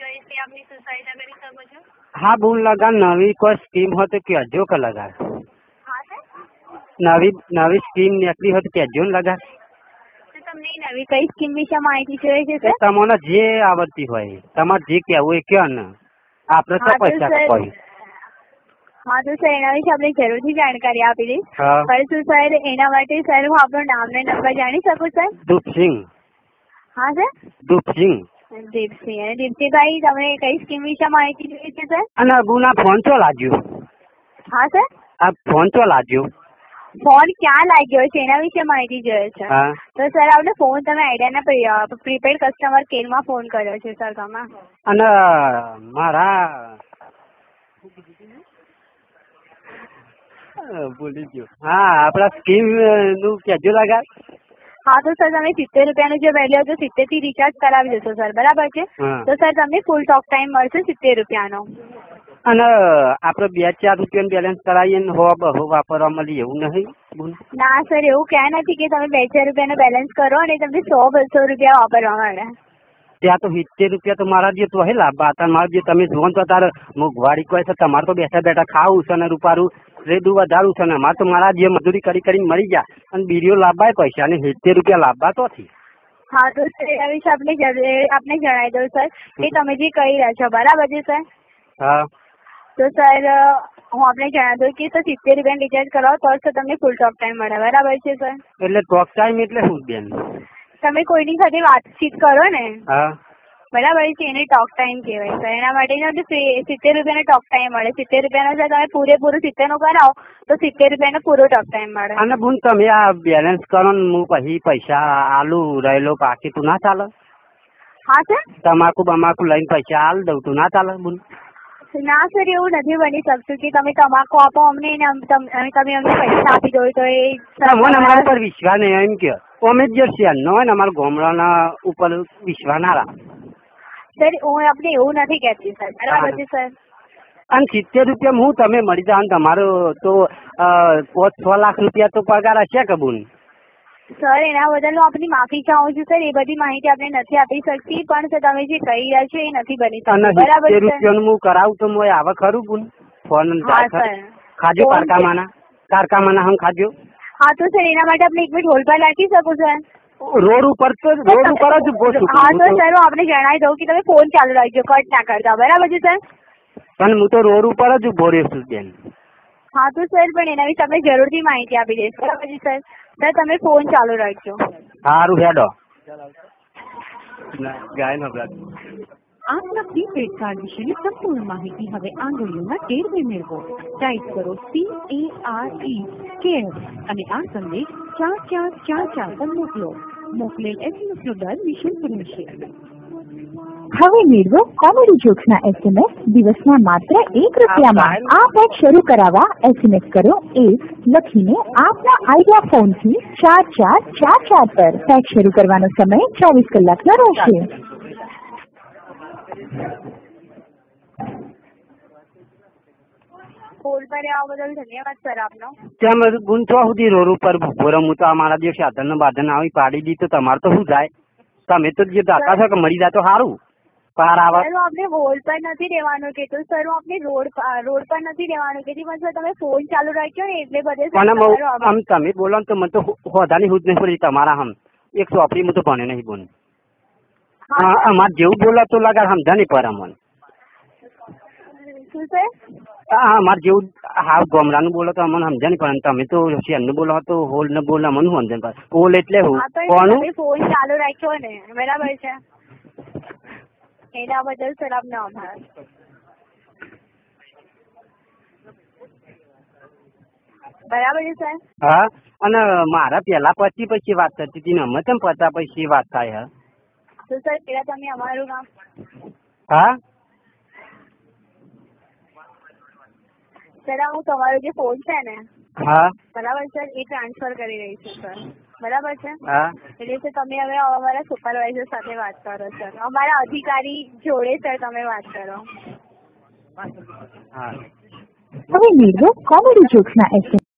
આપની સહાયતા કરી શકો છો? હા બોલ લગા નવી કોઈ સ્કીમ હોય તો કહેજો કે લગા. હા સર, નવી સ્કીમ નીકળી હોય તો કહેજો ને લગા. તમને નવી કઈ સ્કીમ વિશે માહિતી જોઈએ છે સર? તમને જે આવડતી હોય તમારે જે કહેવું એ કહો ને, આપણે તો પૈસા કોઈ. હા તો સર એના વિશે આપણે જરૂરથી જાણકારી આપી દઈશ. હા પરંતુ સર એના માટે સર હું આપણું નામ ને નંબર જાણી શકું સર? દૂપસિંહ. હા સર, દૂપસિંહ. દીપસિંહ. અને દીપસિંહભાઈ તમે કઈ સ્કીમ વિશે માહિતી જોઈએ છે સર? અને અબુના ફોન ચો લાગ્યો? હા સર, આ ફોન ચો લાગ્યો? ફોન ક્યાં લાગ્યો છે એના વિશે માહિતી જોઈએ છે. હા તો સર આપણે ફોન તમે આઈડિયાના પ્રીપેડ કસ્ટમર કેરમાં ફોન કર્યો છે સર તમે? અને મારા ભૂલી ગયો. હા આપડા સ્કીમ નું કેજો લગા. હા તો સર તમે 70 રૂપિયાનું જે વેલ્યુ હતું 70 થી રિચાર્જ કરાવી દેશો સર, બરાબર છે? તો સર તમને ફૂલ ટોક ટાઈમ મળશે 70 રૂપિયાનો. અને આપડે 2-4 રૂપિયાનું બેલેન્સ કરાવીએ ને હો વાપરવા મળીએ એવું નહીં? ના સર, એવું ક્યાં નથી કે તમે 2-4 રૂપિયાનું બેલેન્સ કરો અને તમને 100-200 રૂપિયા વાપરવા મળે. ત્યાં તો 70 રૂપિયા તો મારા જે તો હે લાભ હતા. મારા જે તમે જુઓ તો તારે મોંઘવારી કોઈ છે, તમારે તો બેઠા બેઠા ખાવું છે ને રૂપારું રેડું વધારું છે ને અમારે તો મારા જે મજૂરી કરીને મળી ગયા અને બીડીઓ લાભવાય પૈસા ને 70 રૂપિયા લાભવા તો થી. હા તો સર એના વિશે આપણે જણાવી દઉં સર કે તમે જે કહી રહ્યા છો બરાબર છે સર? હા તો સર હું આપણે જણાવી દઉં કે સર 70 રૂપિયાનું રિચાર્જ કરાવો તો જ તમને ફૂલ ટોક ટાઈમ મળે, બરાબર છે સર? એટલે ટોક ટાઈમ એટલે શું બેન? તમે કોઈની સાથે વાતચીત કરો ને, હા બરાબર છે, એને ટોક ટાઈમ કહેવાય સર. એના માટે 70 રૂપિયાનો ટોક ટાઈમ મળે. 70 રૂપિયાનો સર તમે પૂરેપૂરું 70 નું કરાવો તો 70 રૂપિયાનો પૂરો ટોક ટાઈમ મળે. અને બોન તમે આ બેલેન્સ કરો ને હું પછી પૈસા આલુ રહેલો બાકી તું ના ચાલે? હા સર, તમાકુ લઈને પૈસા આલ દઉં તું ના ચાલે બોન? ના સર, એવું નથી બની શકતું કે તમે તમાકુ આપો અમને ને તમે અમને પૈસા આપી દો તો એ મને અમારા ઉપર વિશ્વાસ નહીં એમ કે અમે જે શેર નો હોય ને અમારા ગામડાના ઉપર વિશ્વાસ ના રાખ. સર હું આપણે એવું નથી કહેતી સર, બરાબર છે સર? અને 70 રૂપિયા હું તમે મળી જાવ તમારો તો 5-6 લાખ રૂપિયા તો પગાર હશે કે બોન? સર એના બદલ હું આપની માફી ચાહું છું સર. એ બધી માહિતી આપણે નથી આપી શકતી, પણ સર તમે જે કહી રહ્યા છો એ નથી બની શકતું, બરાબર છે? 70 રૂપિયાનું હું કરાવું તો મોય આવે ખરું બોન? ફોન ખાજો કારકામાના હમ ખાજો. હા તો સર એના માટે આપણે 1 મિનિટ હોલ્ડ પર રાખી શકું સર? રોડ ઉપર જ ઉભો છું. હા તો સર હું આપણે જણાવી દઉં કે તમે ફોન ચાલુ રાખજો, કટ ના કરતા, બરાબર છે સર? પણ હું તો રોડ ઉપર જ ઉભો રહ્યો છું બેન. હા તો સર પણ એના વિશે આપણે જરૂરથી માહિતી આપી દઈશ, બરાબર છે સર? સર તમે ફોન ચાલુ રાખજો. સારું હેડો. આપના પ્રીપેડ કાર્ડ વિશેની સંપૂર્ણ માહિતી હવે આંગળીઓના ટેરવે મેળવો. ટાઈપ કરો CARE અને આ સંદેશ 4444 પર મોકલો. મોકલેલ SMS નો દર નિઃશુલ્ક રહેશે. હવે મેળવો કોમેડી જોક્સના SMS દિવસના માત્ર 1 રૂપિયામાં. આ પેક શરૂ કરાવવા SMS કરો લખીને આપના આઈડિયા ફોનથી 4444 પર. પેક શરૂ કરવાનો સમય 24 કલાકનો રહેશે. હોલ્ડ પર રહેવા બદલ ધન્યવાદ સર આપનો. ત્યાં ગુંચવા સુધી રોડ ઉપર ઉભો રહું હું તો અમારા જે સાધન બાધન આવી પાડી દી તો તમારે તો શું જાય? તમે તો જે દાતા છો કે મરી જાય તો સારું. પાર આવે આપણે હોલ્ડ પર નથી રહેવાનું કે તો સર હું આપણે રોડ પર નથી રહેવાનું કે પણ સર તમે ફોન ચાલુ રાખ્યો ને એટલે બધે આમ તમે બોલો ને તો મને તો હોદાની હુજ નહીં પડી તમારા હમ એક ચોપડી હું તો ભણે નહીં બોલ. હા અમારે જેવું બોલો તો લગા સમજા નહીં પર અમને. શું સર? હા અમારે જેવું હાવ ગામડાનું બોલો તો અમને સમજા નહીં પડે. તમે તો શહેરનું બોલો તો હોલ ને બોલ અમને શું સમજણ પડે? હોલ એટલે હું કોનું ફોન ચાલુ રાખ્યો ને, બરાબર છે? એના બદલ સર આપનો આભાર. બરાબર છે સર? હા અને મારા પેલા પછી વાત થતી હતી ને અમે તેમ 50 પછી વાત થાય. તો સર પેલા તમે અમારું નામ. હા સર હું તમારો જે ફોન છે ને, હા બરાબર સર, એ ટ્રાન્સફર કરી રહી છું સર, બરાબર છે? હા એટલે સર તમે હવે અમારા સુપરવાઇઝર સાથે વાત કરો સર, અમારા અધિકારી જોડે સર તમે વાત કરો. હવે મેળવો કોમેડી જોક્સના SMS